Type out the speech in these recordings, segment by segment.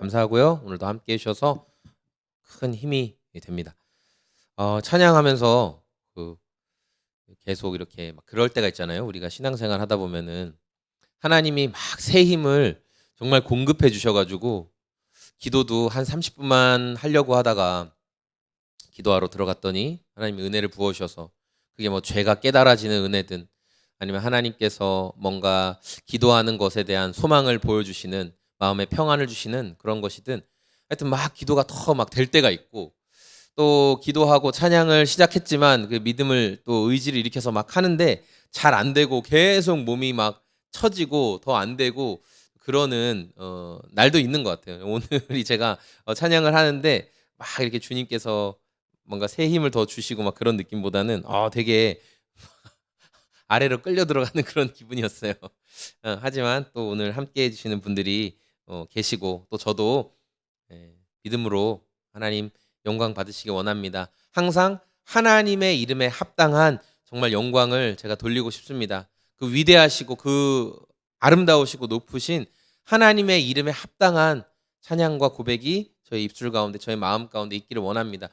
감사하고요. 오늘도 함께 해주셔서 큰 힘이 됩니다. 찬양하면서 계속 이렇게 막 그럴 때가 있잖아요. 우리가 신앙생활 하다 보면은 하나님이 막 새 힘을 정말 공급해 주셔가지고 기도도 한 30분만 하려고 하다가 기도하러 들어갔더니 하나님이 은혜를 부어주셔서 그게 뭐 죄가 깨달아지는 은혜든 아니면 하나님께서 뭔가 기도하는 것에 대한 소망을 보여주시는 마음의 평안을 주시는 그런 것이든 하여튼 막 기도가 더 막 될 때가 있고 또 기도하고 찬양을 시작했지만 그 믿음을 또 의지를 일으켜서 막 하는데 잘 안 되고 계속 몸이 막 처지고 더 안 되고 그러는 날도 있는 것 같아요. 오늘이 제가 찬양을 하는데 막 이렇게 주님께서 뭔가 새 힘을 더 주시고 막 그런 느낌보다는 되게 아래로 끌려 들어가는 그런 기분이었어요. 하지만 또 오늘 함께 해주시는 분들이 계시고 또 저도 믿음으로 하나님 영광 받으시기 원합니다. 항상 하나님의 이름에 합당한 정말 영광을 제가 돌리고 싶습니다. 그 위대하시고 그 아름다우시고 높으신 하나님의 이름에 합당한 찬양과 고백이 저희 입술 가운데 저희 마음 가운데 있기를 원합니다.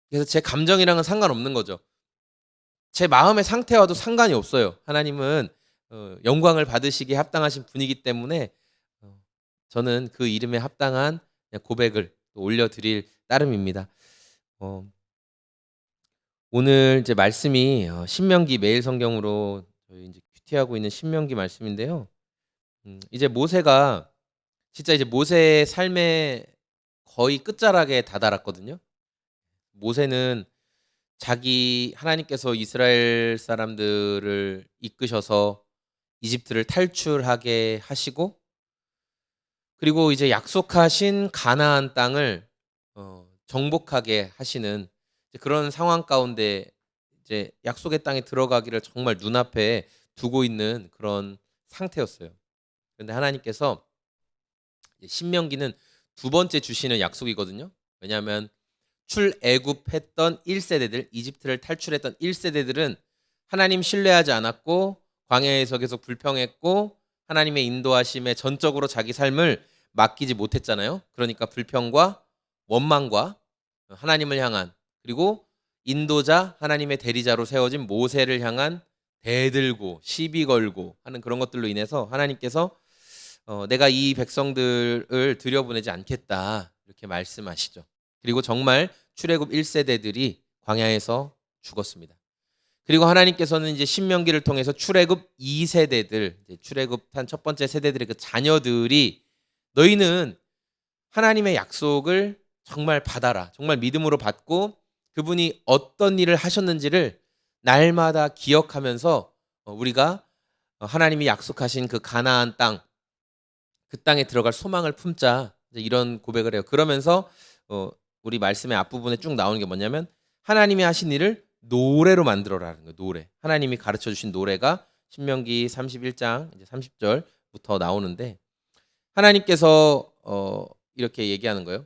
그래서 제 감정이랑은 상관없는 거죠. 제 마음의 상태와도 상관이 없어요. 하나님은 영광을 받으시기에 합당하신 분이기 때문에 저는 그 이름에 합당한 고백을 올려드릴 따름입니다. 오늘 이제 말씀이 신명기 매일 성경으로 저희 이제 큐티하고 있는 신명기 말씀인데요. 이제 모세가 진짜 이제 모세의 삶의 거의 끝자락에 다다랐거든요. 모세는 자기 하나님께서 이스라엘 사람들을 이끄셔서 이집트를 탈출하게 하시고 그리고 이제 약속하신 가나안 땅을 정복하게 하시는 그런 상황 가운데 이제 약속의 땅에 들어가기를 정말 눈앞에 두고 있는 그런 상태였어요. 그런데 하나님께서 신명기는 두 번째 주시는 약속이거든요. 왜냐하면 출애굽했던 1세대들, 이집트를 탈출했던 1세대들은 하나님 신뢰하지 않았고 광야에서 계속 불평했고 하나님의 인도하심에 전적으로 자기 삶을 맡기지 못했잖아요. 그러니까 불평과 원망과 하나님을 향한 그리고 인도자 하나님의 대리자로 세워진 모세를 향한 대들고 시비 걸고 하는 그런 것들로 인해서 하나님께서 내가 이 백성들을 들여보내지 않겠다 이렇게 말씀하시죠. 그리고 정말 출애굽 1세대들이 광야에서 죽었습니다. 그리고 하나님께서는 이제 신명기를 통해서 출애굽 2세대들, 출애굽한 첫 번째 세대들의 그 자녀들이 너희는 하나님의 약속을 정말 받아라. 정말 믿음으로 받고 그분이 어떤 일을 하셨는지를 날마다 기억하면서 우리가 하나님이 약속하신 그 가나안 땅, 그 땅에 들어갈 소망을 품자. 이런 고백을 해요. 그러면서 우리 말씀의 앞부분에 쭉 나오는 게 뭐냐면 하나님이 하신 일을 노래로 만들어라는 거예요. 노래. 하나님이 가르쳐 주신 노래가 신명기 31장 이제 30절부터 나오는데 하나님께서 이렇게 얘기하는 거예요.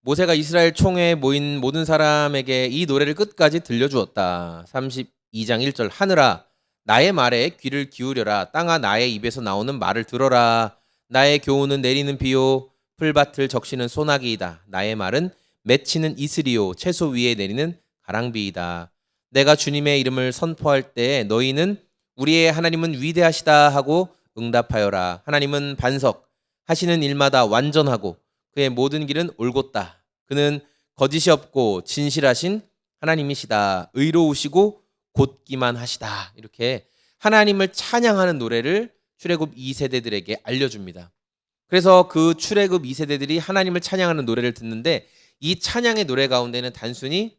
모세가 이스라엘 총회에 모인 모든 사람에게 이 노래를 끝까지 들려주었다. 32장 1절 하늘아 나의 말에 귀를 기울여라. 땅아 나의 입에서 나오는 말을 들어라. 나의 교훈은 내리는 비요 풀밭을 적시는 소나기이다. 나의 말은 맺히는 이슬이요 채소 위에 내리는 가랑비이다. 내가 주님의 이름을 선포할 때 너희는 우리의 하나님은 위대하시다 하고 응답하여라. 하나님은 반석 하시는 일마다 완전하고 그의 모든 길은 올곧다. 그는 거짓이 없고 진실하신 하나님이시다. 의로우시고 곧기만 하시다. 이렇게 하나님을 찬양하는 노래를 출애굽 2세대들에게 알려줍니다. 그래서 그 출애굽 2세대들이 하나님을 찬양하는 노래를 듣는데 이 찬양의 노래 가운데는 단순히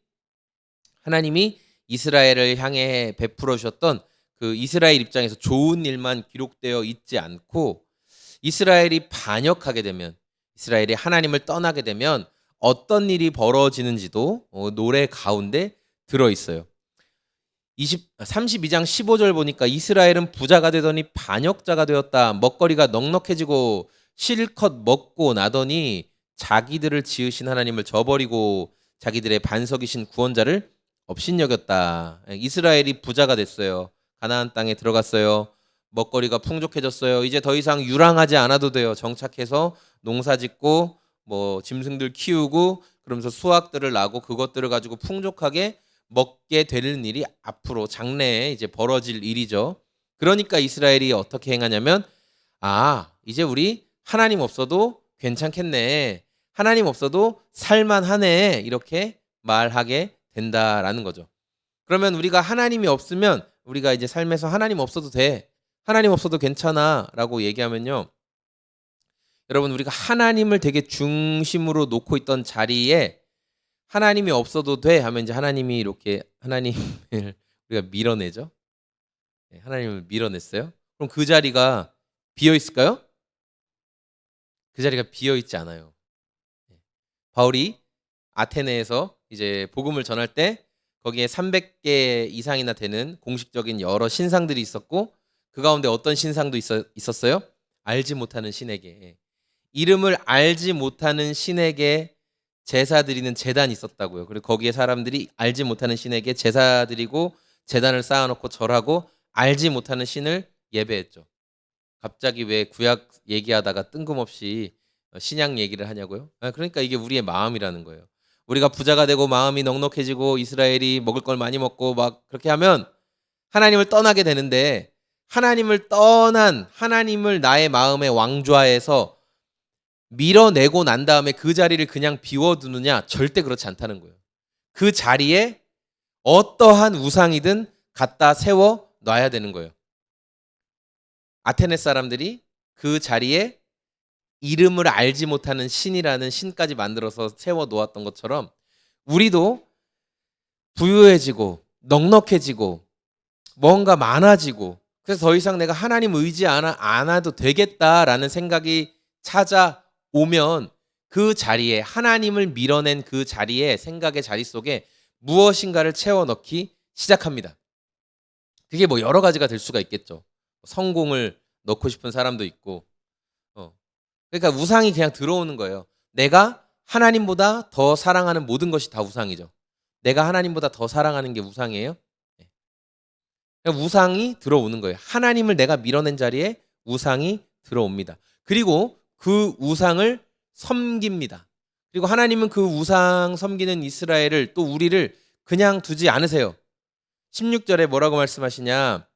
하나님이 이스라엘을 향해 베풀어 주셨던 그 이스라엘 입장에서 좋은 일만 기록되어 있지 않고 이스라엘이 반역하게 되면 이스라엘이 하나님을 떠나게 되면 어떤 일이 벌어지는지도 노래 가운데 들어있어요. 32장 15절 보니까 이스라엘은 부자가 되더니 반역자가 되었다. 먹거리가 넉넉해지고 실컷 먹고 나더니 자기들을 지으신 하나님을 저버리고 자기들의 반석이신 구원자를 업신여겼다. 이스라엘이 부자가 됐어요. 가나안 땅에 들어갔어요. 먹거리가 풍족해졌어요. 이제 더 이상 유랑하지 않아도 돼요. 정착해서 농사 짓고 뭐 짐승들 키우고 그러면서 수확들을 나고 그것들을 가지고 풍족하게 먹게 되는 일이 앞으로 장래에 이제 벌어질 일이죠. 그러니까 이스라엘이 어떻게 행하냐면 이제 우리 하나님 없어도 괜찮겠네. 하나님 없어도 살만하네. 이렇게 말하게 된다라는 거죠. 그러면 우리가 하나님이 없으면 우리가 이제 삶에서 하나님 없어도 돼. 하나님 없어도 괜찮아. 라고 얘기하면요. 여러분 우리가 하나님을 되게 중심으로 놓고 있던 자리에 하나님이 없어도 돼 하면 이제 하나님이 이렇게 하나님을 우리가 밀어내죠. 하나님을 밀어냈어요. 그럼 그 자리가 비어 있을까요? 그 자리가 비어 있지 않아요. 바울이 아테네에서 이제 복음을 전할 때 거기에 300개 이상이나 되는 공식적인 여러 신상들이 있었고 그 가운데 어떤 신상도 있었어요? 알지 못하는 신에게. 이름을 알지 못하는 신에게 제사 드리는 제단이 있었다고요. 그리고 거기에 사람들이 알지 못하는 신에게 제사 드리고 제단을 쌓아놓고 절하고 알지 못하는 신을 예배했죠. 갑자기 왜 구약 얘기하다가 뜬금없이 신약 얘기를 하냐고요? 그러니까 이게 우리의 마음이라는 거예요. 우리가 부자가 되고 마음이 넉넉해지고 이스라엘이 먹을 걸 많이 먹고 막 그렇게 하면 하나님을 떠나게 되는데 하나님을 떠난 하나님을 나의 마음의 왕좌에서 밀어내고 난 다음에 그 자리를 그냥 비워두느냐? 절대 그렇지 않다는 거예요. 그 자리에 어떠한 우상이든 갖다 세워 놔야 되는 거예요. 아테네 사람들이 그 자리에 이름을 알지 못하는 신이라는 신까지 만들어서 세워 놓았던 것처럼 우리도 부유해지고 넉넉해지고 뭔가 많아지고 그래서 더 이상 내가 하나님 의지 안 해도 되겠다라는 생각이 찾아오면 그 자리에 하나님을 밀어낸 그 자리에 생각의 자리 속에 무엇인가를 채워 넣기 시작합니다. 그게 뭐 여러 가지가 될 수가 있겠죠. 성공을 넣고 싶은 사람도 있고 그러니까 우상이 그냥 들어오는 거예요. 내가 하나님보다 더 사랑하는 모든 것이 다 우상이죠. 내가 하나님보다 더 사랑하는 게 우상이에요. 그러니까 우상이 들어오는 거예요. 하나님을 내가 밀어낸 자리에 우상이 들어옵니다. 그리고 그 우상을 섬깁니다. 그리고 하나님은 그 우상 섬기는 이스라엘을 또 우리를 그냥 두지 않으세요. 16절에 뭐라고 말씀하시냐?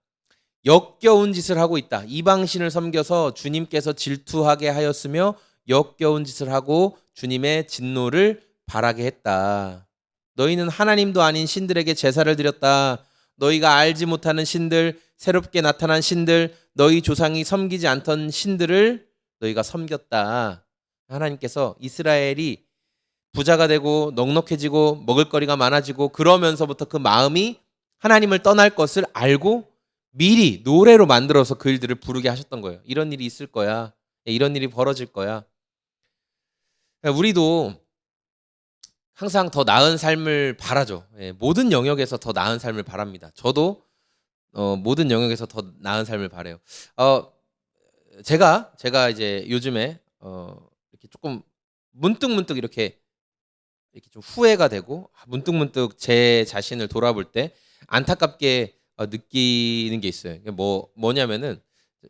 역겨운 짓을 하고 있다. 이방신을 섬겨서 주님께서 질투하게 하였으며 역겨운 짓을 하고 주님의 진노를 바라게 했다. 너희는 하나님도 아닌 신들에게 제사를 드렸다. 너희가 알지 못하는 신들, 새롭게 나타난 신들, 너희 조상이 섬기지 않던 신들을 너희가 섬겼다. 하나님께서 이스라엘이 부자가 되고 넉넉해지고 먹을거리가 많아지고 그러면서부터 그 마음이 하나님을 떠날 것을 알고 미리 노래로 만들어서 그 일들을 부르게 하셨던 거예요. 이런 일이 있을 거야. 이런 일이 벌어질 거야. 우리도 항상 더 나은 삶을 바라죠. 모든 영역에서 더 나은 삶을 바랍니다. 저도 모든 영역에서 더 나은 삶을 바라요. 제가 이제 요즘에 이렇게 조금 문득 이렇게 좀 후회가 되고 문득 제 자신을 돌아볼 때 안타깝게 느끼는 게 있어요. 뭐냐면은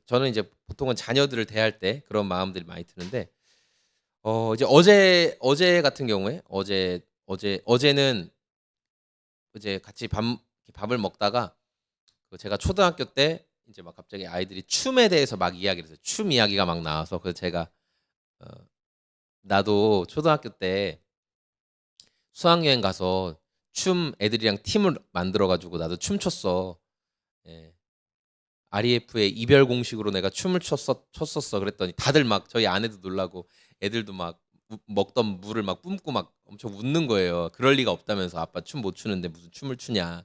저는 이제 보통은 자녀들을 대할 때 그런 마음들이 많이 드는데 이제 어제 같은 경우에 어제는 이제 같이 밥을 먹다가 제가 초등학교 때 이제 막 갑자기 아이들이 춤에 대해서 막 이야기를 했어요. 춤 이야기가 막 나와서 그래서 제가 나도 초등학교 때 수학여행 가서 춤 애들이랑 팀을 만들어가지고 나도 춤췄어. REF의 이별 공식으로 내가 춤을 췄었어. 그랬더니 다들 막 저희 아내도 놀라고 애들도 막 먹던 물을 막 뿜고 막 엄청 웃는 거예요. 그럴 리가 없다면서 아빠 춤 못 추는데 무슨 춤을 추냐.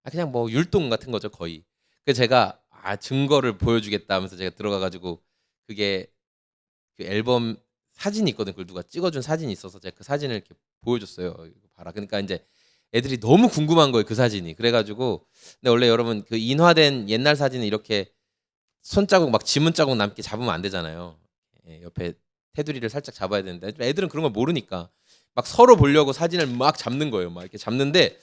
그냥 뭐 율동 같은 거죠 거의. 그래서 제가 증거를 보여주겠다 하면서 제가 들어가가지고 그게 그 앨범 사진이 있거든. 그걸 누가 찍어준 사진이 있어서 제가 그 사진을 이렇게 보여줬어요. 이거 봐라. 그러니까 이제 애들이 너무 궁금한 거예요 그 사진이. 그래가지고 근데 원래 여러분 그 인화된 옛날 사진은 이렇게 손자국 막 지문 자국 남게 잡으면 안 되잖아요. 옆에 테두리를 살짝 잡아야 되는데 애들은 그런 걸 모르니까 막 서로 보려고 사진을 막 잡는 거예요. 막 이렇게 잡는데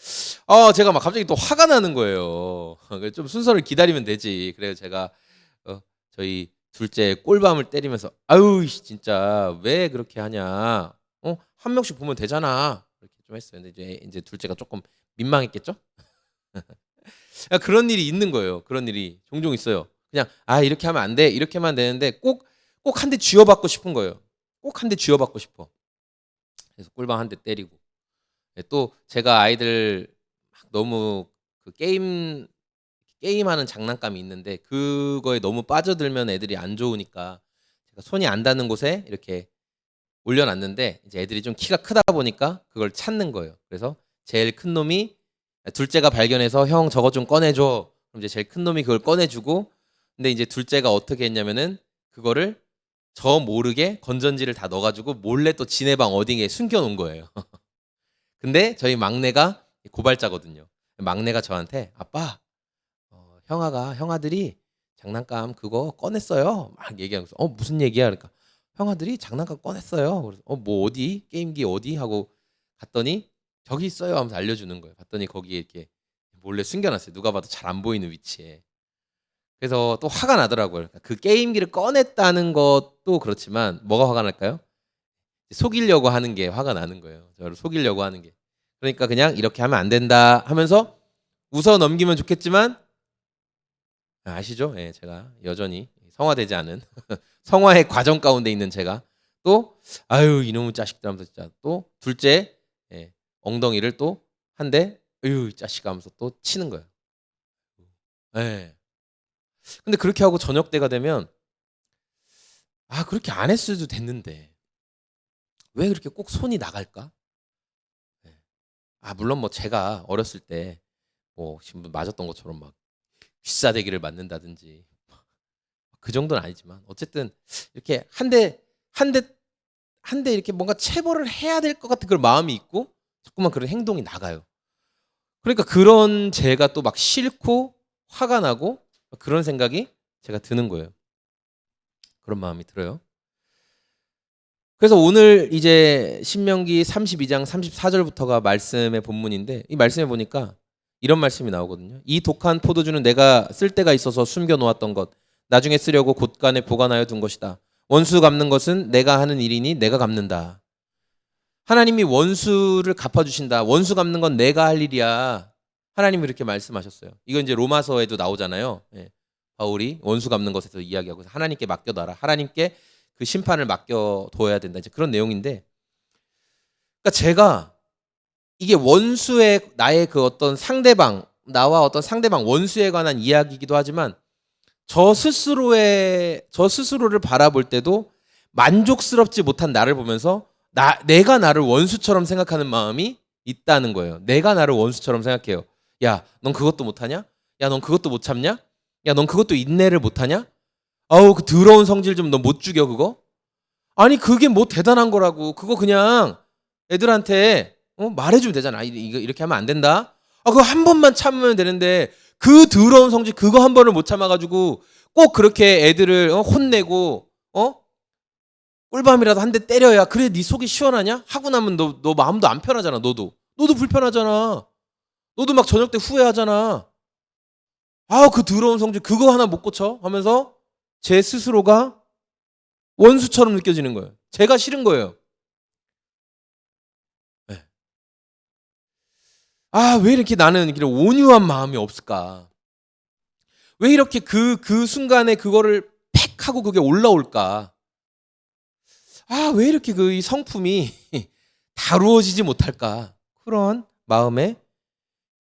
제가 막 갑자기 또 화가 나는 거예요. 좀 순서를 기다리면 되지. 그래서 제가 저희 둘째 꼴밤을 때리면서 아유 진짜 왜 그렇게 하냐? 한 명씩 보면 되잖아. 이렇게 좀 했어요. 근데 이제 둘째가 조금 민망했겠죠? 그런 일이 있는 거예요. 그런 일이 종종 있어요. 그냥 이렇게 하면 안 돼. 이렇게 하면 되는데 꼭 한 대 쥐어받고 싶은 거예요. 꼭 한 대 쥐어받고 싶어. 그래서 꿀밤 한 대 때리고. 또 제가 아이들 막 너무 그 게임하는 장난감이 있는데 그거에 너무 빠져들면 애들이 안 좋으니까 제가 손이 안 닿는 곳에 이렇게 올려놨는데 이제 애들이 좀 키가 크다 보니까 그걸 찾는 거예요. 그래서 제일 큰 놈이 둘째가 발견해서 형 저거 좀 꺼내줘. 그럼 이제 제일 큰 놈이 그걸 꺼내주고 근데 이제 둘째가 어떻게 했냐면은 그거를 저 모르게 건전지를 다 넣어가지고 몰래 또 지네 방 어디에 숨겨놓은 거예요. 근데 저희 막내가 고발자거든요. 막내가 저한테 아빠 형아들이 장난감 그거 꺼냈어요. 막 얘기하면서 무슨 얘기야? 그러니까 형아들이 장난감 꺼냈어요. 그래서 뭐 어디 게임기 어디 하고 갔더니 저기 있어요 하면서 알려주는 거예요. 봤더니 거기에 이렇게 몰래 숨겨놨어요. 누가 봐도 잘 안 보이는 위치에. 그래서 또 화가 나더라고요. 그러니까 그 게임기를 꺼냈다는 것도 그렇지만 뭐가 화가 날까요? 속이려고 하는 게 화가 나는 거예요. 저를 속이려고 하는 게. 그러니까 그냥 이렇게 하면 안 된다 하면서 웃어 넘기면 좋겠지만 아시죠? 예, 제가 여전히 성화되지 않은 성화의 과정 가운데 있는 제가 또 아유 이놈의 자식들 하면서 진짜 또 둘째 엉덩이를 또 한 대 아유 이 자식 하면서 또 치는 거예요. 예. 근데 그렇게 하고 저녁 때가 되면 그렇게 안 했어도 됐는데 왜 그렇게 꼭 손이 나갈까? 예. 물론 뭐 제가 어렸을 때 뭐 지금 맞았던 것처럼 막 귀싸대기를 맞는다든지 그 정도는 아니지만 어쨌든 이렇게 한 대 이렇게 뭔가 체벌을 해야 될 것 같은 그런 마음이 있고 자꾸만 그런 행동이 나가요. 그러니까 그런 제가 또 막 싫고 화가 나고 그런 생각이 제가 드는 거예요. 그런 마음이 들어요. 그래서 오늘 이제 신명기 32장 34절부터가 말씀의 본문인데 이 말씀에 보니까 이런 말씀이 나오거든요. 이 독한 포도주는 내가 쓸 데가 있어서 숨겨 놓았던 것 나중에 쓰려고 곳간에 보관하여 둔 것이다. 원수 갚는 것은 내가 하는 일이니 내가 갚는다. 하나님이 원수를 갚아주신다. 원수 갚는 건 내가 할 일이야. 하나님이 이렇게 말씀하셨어요. 이건 이제 로마서에도 나오잖아요. 바울이 원수 갚는 것에서 이야기하고 하나님께 맡겨놔라. 하나님께 그 심판을 맡겨둬야 된다. 이제 그런 내용인데, 그러니까 제가 이게 원수의 나의 그 어떤 상대방 나와 어떤 상대방 원수에 관한 이야기이기도 하지만 저 스스로를 바라볼 때도 만족스럽지 못한 나를 보면서 내가 나를 원수처럼 생각하는 마음이 있다는 거예요. 내가 나를 원수처럼 생각해요. 야, 넌 그것도 못하냐? 야, 넌 그것도 못 참냐? 야, 넌 그것도 인내를 못하냐? 아우, 그 더러운 성질 좀 너 못 죽여 그거? 아니 그게 뭐 대단한 거라고. 그거 그냥 애들한테 말해주면 되잖아. 이거 이렇게 하면 안 된다. 그거 한 번만 참으면 되는데 그 더러운 성질 그거 한 번을 못 참아가지고 꼭 그렇게 애들을 혼내고 꿀밤이라도 한 대 때려야 그래 네 속이 시원하냐? 하고 나면 너 마음도 안 편하잖아. 너도 불편하잖아. 너도 막 저녁 때 후회하잖아. 그 더러운 성질 그거 하나 못 고쳐 하면서 제 스스로가 원수처럼 느껴지는 거예요. 제가 싫은 거예요. 네. 왜 이렇게 나는 이런 온유한 마음이 없을까? 왜 이렇게 그 순간에 그거를 팩 하고 그게 올라올까? 왜 이렇게 이 성품이 다루어지지 못할까? 그런 마음에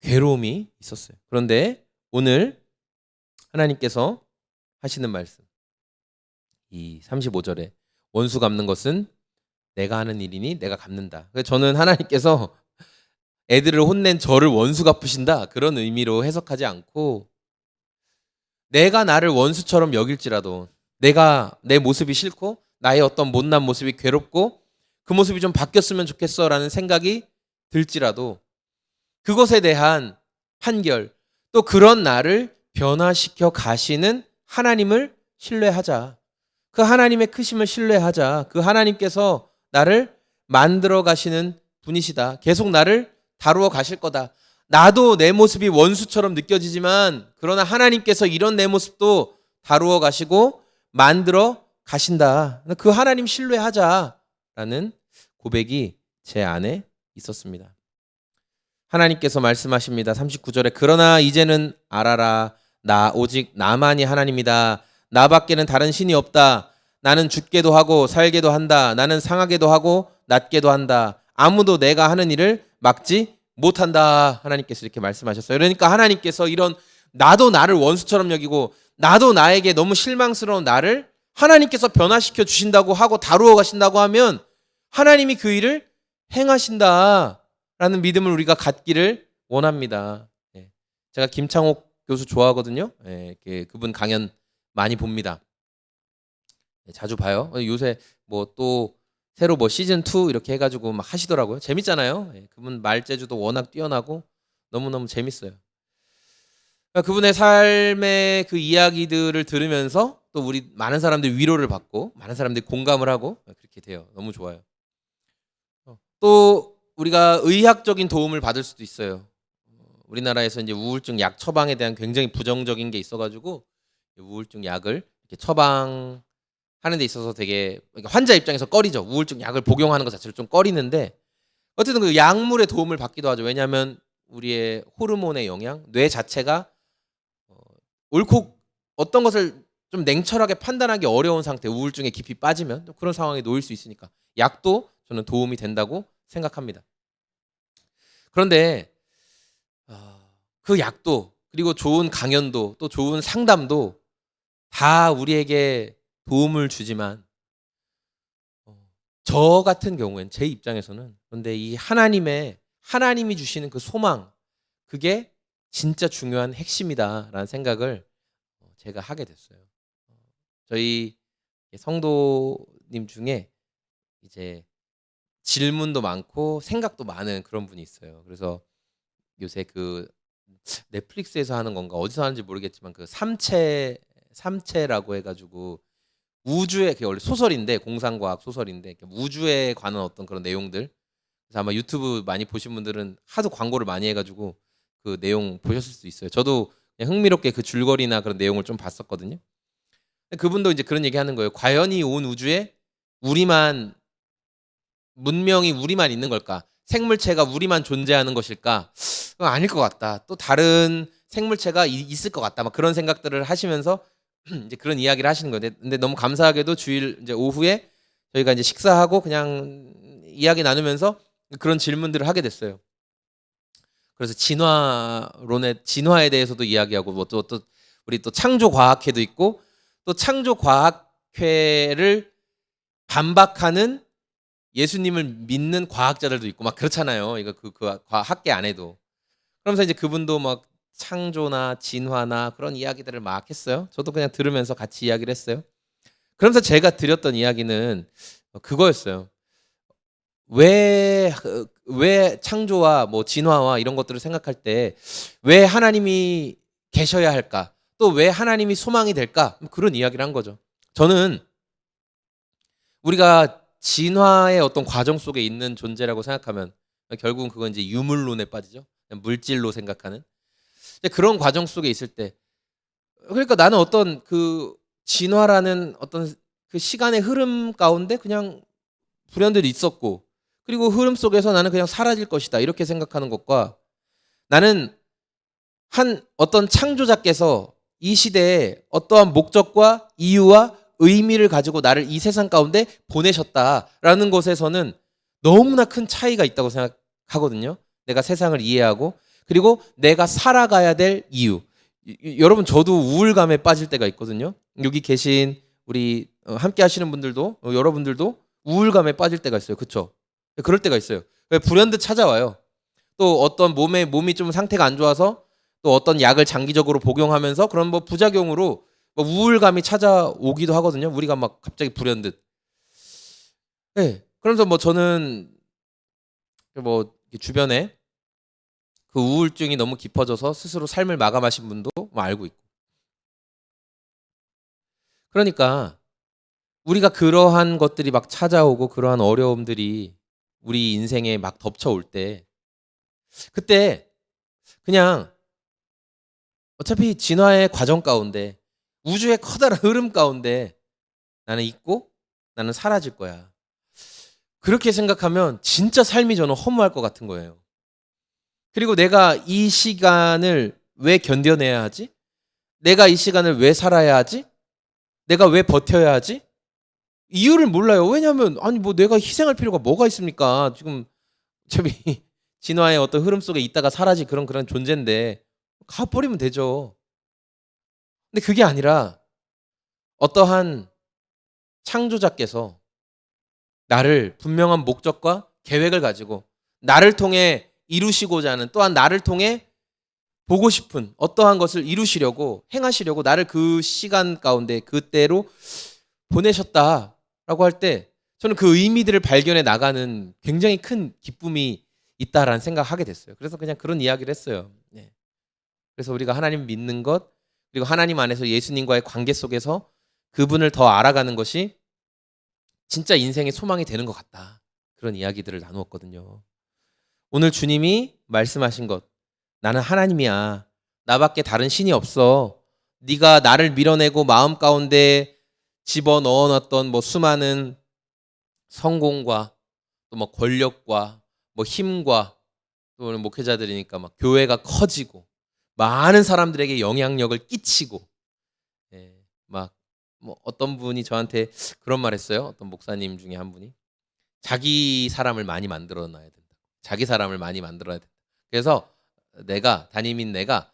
괴로움이 있었어요. 그런데 오늘 하나님께서 하시는 말씀 이 35절에 원수 갚는 것은 내가 하는 일이니 내가 갚는다. 그래서 저는 하나님께서 애들을 혼낸 저를 원수 갚으신다 그런 의미로 해석하지 않고 내가 나를 원수처럼 여길지라도 내가 내 모습이 싫고 나의 어떤 못난 모습이 괴롭고 그 모습이 좀 바뀌었으면 좋겠어라는 생각이 들지라도 그것에 대한 판결 또 그런 나를 변화시켜 가시는 하나님을 신뢰하자. 그 하나님의 크심을 신뢰하자. 그 하나님께서 나를 만들어 가시는 분이시다. 계속 나를 다루어 가실 거다. 나도 내 모습이 원수처럼 느껴지지만 그러나 하나님께서 이런 내 모습도 다루어 가시고 만들어 가신다. 그 하나님 신뢰하자라는 고백이 제 안에 있었습니다. 하나님께서 말씀하십니다. 39절에 그러나 이제는 알아라. 나 오직 나만이 하나님이다. 나밖에는 다른 신이 없다. 나는 죽게도 하고 살게도 한다. 나는 상하게도 하고 낫게도 한다. 아무도 내가 하는 일을 막지 못한다. 하나님께서 이렇게 말씀하셨어요. 그러니까 하나님께서 이런 나도 나를 원수처럼 여기고 나도 나에게 너무 실망스러운 나를 하나님께서 변화시켜 주신다고 하고 다루어 가신다고 하면 하나님이 그 일을 행하신다라는 믿음을 우리가 갖기를 원합니다. 제가 김창옥 교수 좋아하거든요. 그분 강연 많이 봅니다. 자주 봐요. 요새 뭐 또 새로 뭐 시즌 2 이렇게 해가지고 막 하시더라고요. 재밌잖아요. 그분 말재주도 워낙 뛰어나고 너무너무 재밌어요. 그분의 삶의 그 이야기들을 들으면서 또 우리 많은 사람들이 위로를 받고 많은 사람들이 공감을 하고 그렇게 돼요. 너무 좋아요. 또 우리가 의학적인 도움을 받을 수도 있어요. 우리나라에서 이제 우울증 약 처방에 대한 굉장히 부정적인 게 있어가지고 우울증 약을 이렇게 처방하는 데 있어서 되게 환자 입장에서 꺼리죠. 우울증 약을 복용하는 것 자체를 좀 꺼리는데 어쨌든 그 약물의 도움을 받기도 하죠. 왜냐하면 우리의 호르몬의 영향, 뇌 자체가 옳고 어떤 것을 좀 냉철하게 판단하기 어려운 상태, 우울증에 깊이 빠지면 그런 상황에 놓일 수 있으니까 약도 저는 도움이 된다고 생각합니다. 그런데 그 약도 그리고 좋은 강연도 또 좋은 상담도 다 우리에게 도움을 주지만 저 같은 경우엔 제 입장에서는 그런데 이 하나님이 주시는 그 소망 그게 진짜 중요한 핵심이다라는 생각을 제가 하게 됐어요. 저희 성도님 중에 이제 질문도 많고 생각도 많은 그런 분이 있어요. 그래서 요새 그 넷플릭스에서 하는 건가 어디서 하는지 모르겠지만 그 삼체라고 해가지고 우주의 원래 소설인데 공상과학 소설인데 우주에 관한 어떤 그런 내용들 그래서 아마 유튜브 많이 보신 분들은 하도 광고를 많이 해가지고 그 내용 보셨을 수도 있어요. 저도 그냥 흥미롭게 그 줄거리나 그런 내용을 좀 봤었거든요. 그분도 이제 그런 얘기 하는 거예요. 과연 이 온 우주에 문명이 우리만 있는 걸까? 생물체가 우리만 존재하는 것일까? 아닐 것 같다. 또 다른 생물체가 있을 것 같다. 막 그런 생각들을 하시면서 이제 그런 이야기를 하시는 거예요. 근데 너무 감사하게도 주일 이제 오후에 저희가 이제 식사하고 그냥 이야기 나누면서 그런 질문들을 하게 됐어요. 그래서 진화에 대해서도 이야기하고 뭐 또 우리 또 창조 과학회도 있고 또 창조 과학회를 반박하는 예수님을 믿는 과학자들도 있고 막 그렇잖아요. 이거 그 학계 안에도. 그러면서 이제 그분도 막 창조나 진화나 그런 이야기들을 막 했어요. 저도 그냥 들으면서 같이 이야기를 했어요. 그러면서 제가 드렸던 이야기는 그거였어요. 왜 창조와 뭐 진화와 이런 것들을 생각할 때 왜 하나님이 계셔야 할까? 또 왜 하나님이 소망이 될까? 그런 이야기를 한 거죠. 저는 우리가 진화의 어떤 과정 속에 있는 존재라고 생각하면 결국은 그건 이제 유물론에 빠지죠. 물질로 생각하는. 그런 과정 속에 있을 때 그러니까 나는 어떤 그 진화라는 어떤 그 시간의 흐름 가운데 그냥 불현들이 있었고 그리고 흐름 속에서 나는 그냥 사라질 것이다 이렇게 생각하는 것과 나는 한 어떤 창조자께서 이 시대에 어떠한 목적과 이유와 의미를 가지고 나를 이 세상 가운데 보내셨다라는 것에서는 너무나 큰 차이가 있다고 생각하거든요. 내가 세상을 이해하고 그리고 내가 살아가야 될 이유. 여러분 저도 우울감에 빠질 때가 있거든요. 여기 계신 우리 함께 하시는 분들도 여러분들도 우울감에 빠질 때가 있어요. 그렇죠? 그럴 때가 있어요. 불현듯 찾아와요. 또 어떤 몸이 좀 상태가 안 좋아서 또 어떤 약을 장기적으로 복용하면서 그런 뭐 부작용으로 뭐 우울감이 찾아오기도 하거든요. 우리가 막 갑자기 불현듯. 네. 그러면서 뭐 저는 뭐 주변에 그 우울증이 너무 깊어져서 스스로 삶을 마감하신 분도 뭐 알고 있고. 그러니까 우리가 그러한 것들이 막 찾아오고 그러한 어려움들이 우리 인생에 막 덮쳐올 때 그때 그냥 어차피 진화의 과정 가운데 우주의 커다란 흐름 가운데 나는 있고 나는 사라질 거야. 그렇게 생각하면 진짜 삶이 저는 허무할 것 같은 거예요. 그리고 내가 이 시간을 왜 견뎌내야 하지? 내가 이 시간을 왜 살아야 하지? 내가 왜 버텨야 하지? 이유를 몰라요. 왜냐하면 아니 뭐 내가 희생할 필요가 뭐가 있습니까? 지금 어차피 진화의 어떤 흐름 속에 있다가 사라질 그런 존재인데 가버리면 되죠. 근데 그게 아니라 어떠한 창조자께서 나를 분명한 목적과 계획을 가지고 나를 통해 이루시고자 하는, 또한 나를 통해 보고 싶은 어떠한 것을 이루시려고 행하시려고 나를 그 시간 가운데 그때로 보내셨다라고 할 때 저는 그 의미들을 발견해 나가는 굉장히 큰 기쁨이 있다라는 생각하게 됐어요. 그래서 그냥 그런 이야기를 했어요. 네. 그래서 우리가 하나님 믿는 것, 그리고 하나님 안에서 예수님과의 관계 속에서 그분을 더 알아가는 것이 진짜 인생의 소망이 되는 것 같다. 그런 이야기들을 나누었거든요. 오늘 주님이 말씀하신 것, 나는 하나님이야. 나밖에 다른 신이 없어. 네가 나를 밀어내고 마음 가운데 집어넣어놨던 뭐 수많은 성공과 또 뭐 권력과 뭐 힘과, 또 오늘 목회자들이니까 막 교회가 커지고 많은 사람들에게 영향력을 끼치고, 예, 막 뭐 어떤 분이 저한테 그런 말 했어요. 어떤 목사님 중에 한 분이 자기 사람을 많이 만들어 놔야 된다. 자기 사람을 많이 만들어야 된다. 그래서 담임인 내가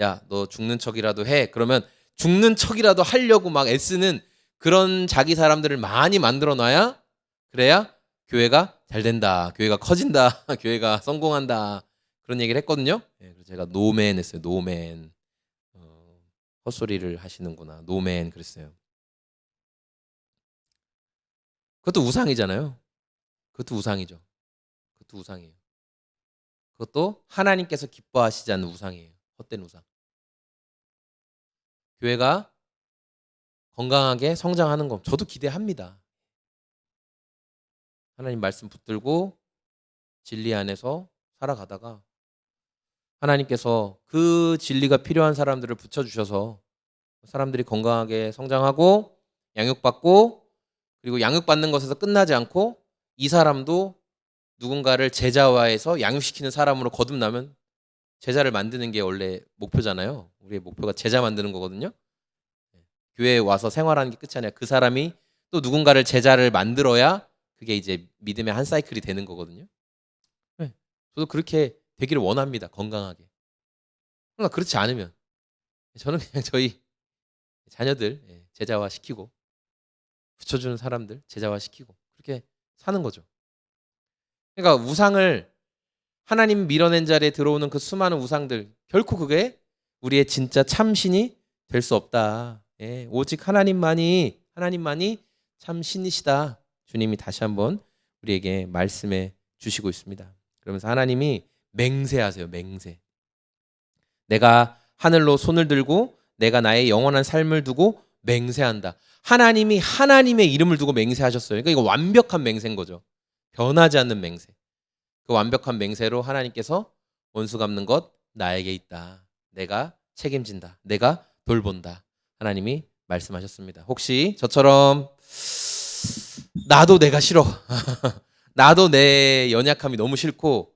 야, 너 죽는 척이라도 해. 그러면 죽는 척이라도 하려고 막 애쓰는 그런 자기 사람들을 많이 만들어 놔야, 그래야 교회가 잘 된다. 교회가 커진다. 교회가 성공한다. 그런 얘기를 했거든요. 예, 그래서 제가 노맨 했어요. 노맨. 헛소리를 하시는구나. 노맨 그랬어요. 그것도 우상이잖아요. 그것도 우상이죠. 그것도 우상이에요. 그것도 하나님께서 기뻐하시지 않는 우상이에요. 헛된 우상. 교회가 건강하게 성장하는 거 저도 기대합니다. 하나님 말씀 붙들고 진리 안에서 살아가다가 하나님께서 그 진리가 필요한 사람들을 붙여주셔서 사람들이 건강하게 성장하고 양육받고, 그리고 양육받는 것에서 끝나지 않고 이 사람도 누군가를 제자화해서 양육시키는 사람으로 거듭나면, 제자를 만드는 게 원래 목표잖아요. 우리의 목표가 제자 만드는 거거든요. 교회에 와서 생활하는 게 끝이 아니라 그 사람이 또 누군가를 제자를 만들어야 그게 이제 믿음의 한 사이클이 되는 거거든요. 네. 저도 그렇게 되기를 원합니다. 건강하게. 그러나 그렇지 않으면 저는 그냥 저희 자녀들 제자화 시키고, 붙여주는 사람들 제자화 시키고 그렇게 사는 거죠. 그러니까 우상을, 하나님 밀어낸 자리에 들어오는 그 수많은 우상들, 결코 그게 우리의 진짜 참신이 될 수 없다. 예, 오직 하나님만이 참 신이시다. 주님이 다시 한번 우리에게 말씀해 주시고 있습니다. 그러면서 하나님이 맹세하세요. 맹세. 내가 하늘로 손을 들고 내가 나의 영원한 삶을 두고 맹세한다. 하나님이 하나님의 이름을 두고 맹세하셨어요. 그러니까 이거 완벽한 맹세인 거죠. 변하지 않는 맹세. 그 완벽한 맹세로 하나님께서 원수 갚는 것 나에게 있다. 내가 책임진다. 내가 돌본다. 하나님이 말씀하셨습니다. 혹시 저처럼 나도 내가 싫어. 나도 내 연약함이 너무 싫고,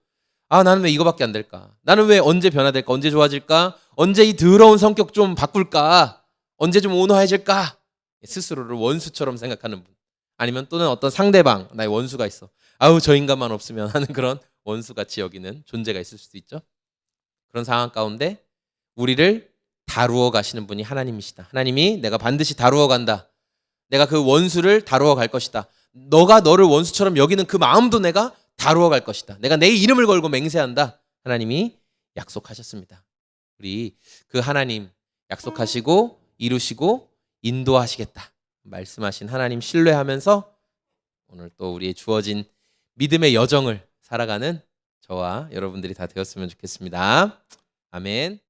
아, 나는 왜 이거밖에 안 될까? 나는 왜 언제 변화될까? 언제 좋아질까? 언제 이 더러운 성격 좀 바꿀까? 언제 좀 온화해질까? 스스로를 원수처럼 생각하는 분. 아니면 또는 어떤 상대방, 나의 원수가 있어. 아우, 저 인간만 없으면 하는 그런 원수같이 여기는 존재가 있을 수도 있죠. 그런 상황 가운데 우리를 다루어 가시는 분이 하나님이시다. 하나님이 내가 반드시 다루어 간다. 내가 그 원수를 다루어 갈 것이다. 너가 너를 원수처럼 여기는 그 마음도 내가 다루어 갈 것이다. 내가 내 이름을 걸고 맹세한다. 하나님이 약속하셨습니다. 우리 그 하나님 약속하시고 이루시고 인도하시겠다 말씀하신 하나님 신뢰하면서 오늘 또 우리의 주어진 믿음의 여정을 살아가는 저와 여러분들이 다 되었으면 좋겠습니다. 아멘.